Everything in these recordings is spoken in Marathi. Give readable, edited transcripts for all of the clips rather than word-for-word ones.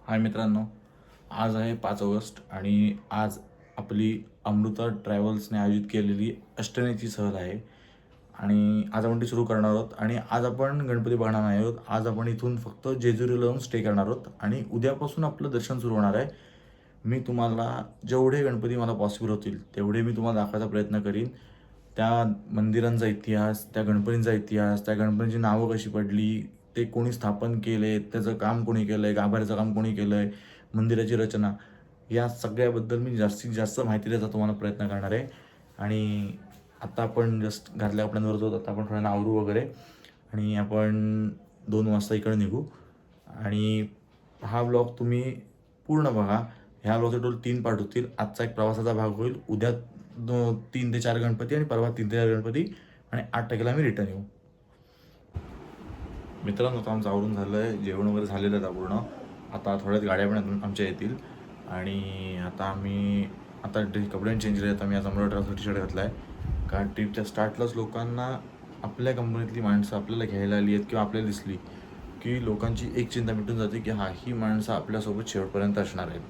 हाय मित्रांनो, आज आहे 5 ऑगस्ट आणि आज आपली अमृता ट्रॅव्हल्सने आयोजित केलेली अष्टनेची सहल आहे आणि आज आपण ती सुरू करणार आहोत. आणि आज आपण गणपती बघणार नाही आहोत. आज आपण इथून फक्त जेजुरीला जाऊन स्टे करणार आहोत आणि उद्यापासून आपलं दर्शन सुरू होणार आहे. मी तुम्हाला जेवढे गणपती मला पॉसिबल होतील तेवढे मी तुम्हाला दाखवायचा प्रयत्न करीन. त्या मंदिरांचा इतिहास, त्या गणपतींचा इतिहास, त्या गणपतींची नावं कशी पडली, ते कोणी स्थापन केले, त्याचं काम कोणी केलं आहे, गाभाऱ्याचं काम कोणी केलं आहे, मंदिराची रचना, या सगळ्याबद्दल मी जास्तीत जास्त माहिती द्यायचा तुम्हाला प्रयत्न करणार आहे. आणि आता आपण जस्ट घातल्या कपड्यांवर जाऊ. आता आपण थोड्या आवरू वगैरे आणि आपण 2 वाजता इकडे निघू. आणि हा ब्लॉग तुम्ही पूर्ण बघा. ह्या ब्लॉगचे टोटल 3 पार्ट होतील. आजचा एक प्रवासाचा भाग होईल, उद्या 3 ते 4 गणपती आणि परवा 3 ते 4 गणपती आणि 8 तारखेला आम्ही रिटर्न येऊ. मित्रांनो, आता आमचं आवरून झालं आहे, जेवण वगैरे झालेलं आहे पूर्ण. आता थोड्याच गाड्या पण आमच्या येतील आणि आता आम्ही कपडे चेंज केले. आता मी आज अमरावती टी शर्ट घातला आहे कारण ट्रिपच्या स्टार्टलाच लोकांना आपल्या कंपनीतली माणसं आपल्याला घ्यायला आली आहेत किंवा आपल्याला दिसली की लोकांची एक चिंता मिटून जाते की ही माणसं आपल्यासोबत शेवटपर्यंत असणार आहेत.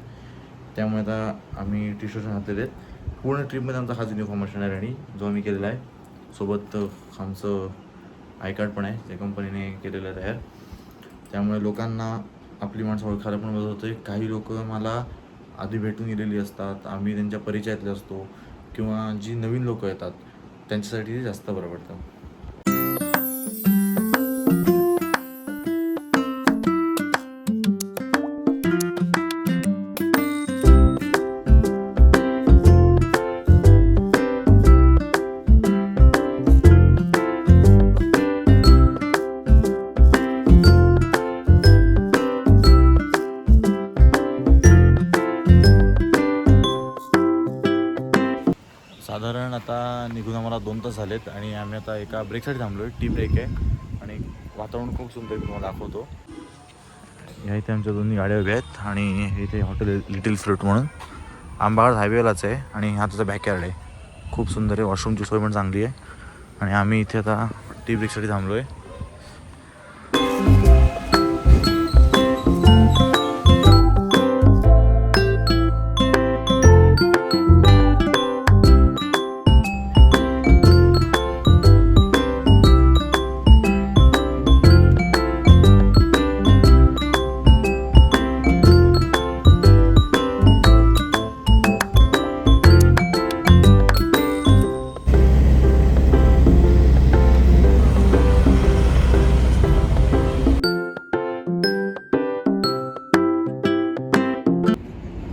त्यामुळे आता आम्ही टी शर्ट घातलेले आहेत. पूर्ण ट्रिपमध्ये आमचा हाच युनिफॉर्म असणार आहे आणि जो आम्ही केलेला आहे. सोबत आमचं आय कार्ड पण आहे, त्या कंपनीने केलेलं आहे तयार. त्यामुळे लोकांना आपली माणसं ओळखायला पण मदत होते. काही लोक मला आधी भेटून गेलेली असतात, आम्ही त्यांच्या परिचयातले असतो, किंवा जी नवीन लोक येतात त्यांच्यासाठी ते जास्त बरं पडतं. साधारण आता निघून आम्हाला 2 तास झालेत आणि आम्ही आता एका ब्रेकसाठी थांबलो आहे. टी ब्रेक आहे आणि वातावरण खूप सुंदर आहे, तुम्हाला दाखवतो. ह्या इथे आमच्या दोन्ही गाड्या उभ्या आहेत आणि इथे हॉटेल लिटिल फ्रूट म्हणून आंबाघाट हायवेलाच आहे आणि हा त्याचा बॅकयार्ड आहे. खूप सुंदर आहे, वॉशरूमची सोय पण चांगली आहे. आणि आम्ही इथे आता टी ब्रेकसाठी थांबलो आहे.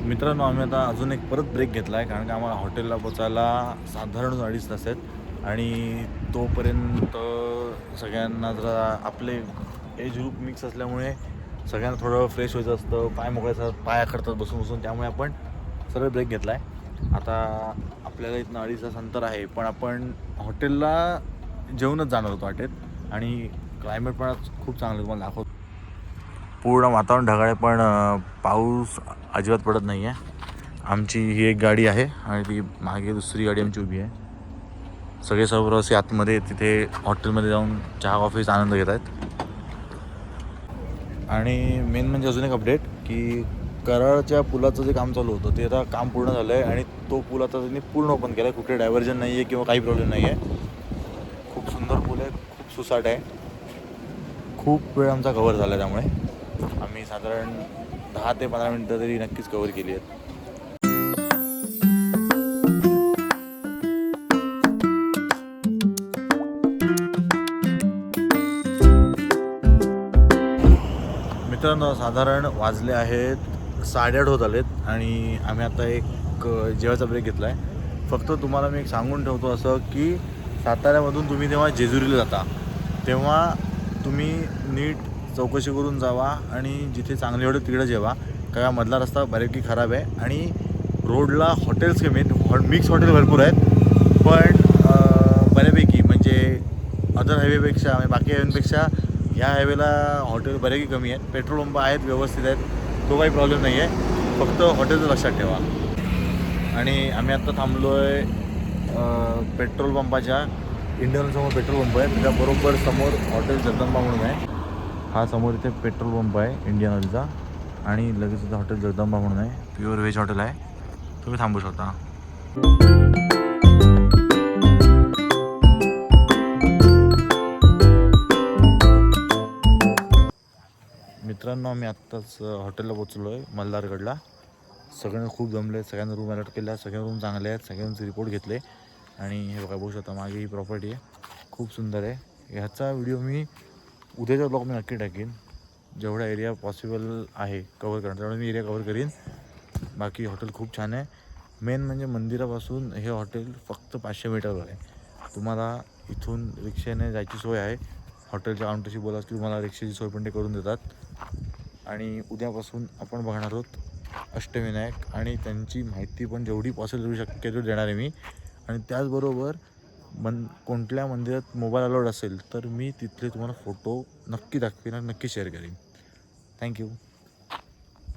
मित्रांनो, आम्ही आता अजून एक परत ब्रेक घेतला आहे कारण की आम्हाला हॉटेलला पोचायला साधारण 2.5 तास आहेत आणि तोपर्यंत सगळ्यांना जरा आपले एज ग्रुप मिक्स असल्यामुळे सगळ्यांना थोडं फ्रेश व्हायचं असतं, पाय मोकळ्याचा पाय आखडतात बसून बसून. त्यामुळे आपण सरळ ब्रेक घेतला आहे. आता आपल्याला इथनं 2.5 तास अंतर आहे, पण आपण हॉटेलला जेवणच जाणार होतो वाटेत आणि क्लायमेट पण आज खूप चांगलं तुम्हाला दाखवतो. पूर्ण वातावरण ढगाळ आहे पण पाऊस अजिबात पडत नाही आहे. आमची ही एक गाडी आहे आणि ती मागे दुसरी गाडी आमची उभी आहे. सगळे सर्व प्रवासी आतमध्ये तिथे हॉटेलमध्ये जाऊन चहा कॉफीचा आनंद घेत आहेत. आणि मेन म्हणजे अजून एक अपडेट की कराडच्या पुलाचं जे काम चालू होतं ते आता काम पूर्ण झालं आहे आणि तो पूल आता त्यांनी पूर्ण ओपन केला आहे. कुठे डायव्हर्जन नाही आहे किंवा काही प्रॉब्लेम नाही आहे. खूप सुंदर पूल आहे, खूप सुसाट आहे. खूप वेळ आमचा कव्हर झाला, त्यामुळे आम्ही साधारण 10 ते 15 मिनटं तरी नक्कीच कव्हर केली आहेत. मित्रांनो, साधारण वाजले आहेत 8:30 होत आलेत आणि आम्ही आता एक जेवायचा ब्रेक घेतला आहे. फक्त तुम्हाला मी एक सांगून ठेवतो असं की साताऱ्यामधून तुम्ही जेव्हा जेजुरीला जाता तेव्हा तुम्ही नीट चौकशी करून जावा आणि जिथे चांगले हॉटेल तिकडे जेवा. का मधला रस्ता बऱ्यापैकी खराब आहे आणि रोडला हॉटेल्स कमी आहेत. मिक्स हॉटेल भरपूर आहेत पण बऱ्यापैकी म्हणजे अदर हायवेपेक्षा म्हणजे बाकी हायवेपेक्षा ह्या हायवेला हॉटेल बऱ्यापैकी कमी आहेत. पेट्रोल पंप आहेत, व्यवस्थित आहेत, तो काही प्रॉब्लेम नाही आहे. फक्त हॉटेलचं लक्षात ठेवा. आणि आम्ही आत्ता थांबलो आहे पेट्रोल पंपाच्या इंडियनसमोर पेट्रोल पंप आहे, त्याच्याबरोबर समोर हॉटेल जगदंबा म्हणून आहे. हा समोर इथे पेट्रोल पंप आहे इंडियन ऑइलचा. आणि लगेच इथं हॉटेल जगदंबा म्हणून आहे, प्युअर व्हेज हॉटेल आहे, तुम्ही थांबू शकता. मित्रांनो, आम्ही आत्ताच हॉटेलला पोचलो आहे मल्हारगडला. सगळ्यांना खूप जमले आहेत, सगळ्यांना रूम अलॉट केल्या, सगळे रूम चांगले आहेत, सगळ्यांचे रिपोर्ट घेतले. आणि हे बघा, बघू शकता मागे ही प्रॉपर्टी आहे, खूप सुंदर आहे. ह्याचा व्हिडिओ मी उद्याच्या ब्लॉग मी नक्की टाकीन. जेवढा एरिया पॉसिबल आहे कवर करणं तेवढं मी एरिया कवर करीन. बाकी हॉटेल खूप छान आहे. मेन म्हणजे मंदिरापासून हे हॉटेल फक्त 500 मीटरवर आहे. तुम्हाला इथून रिक्षेने जायची सोय आहे. हॉटेलच्या काउंटरशी बोला की तुम्हाला रिक्षेची सोय पण ते करून देतात. आणि उद्यापासून आपण बघणार आहोत अष्टविनायक आणि त्यांची माहिती पण जेवढी पॉसिबल होऊ शक्य तेवढी देणार आहे मी. आणि त्याचबरोबर कोणत्या मंदिरात मोबाईल अलाउड असेल तर मी तिथले तुम्हाला फोटो नक्की दाखवीन आणि नक्की शेअर करीन. थँक्यू.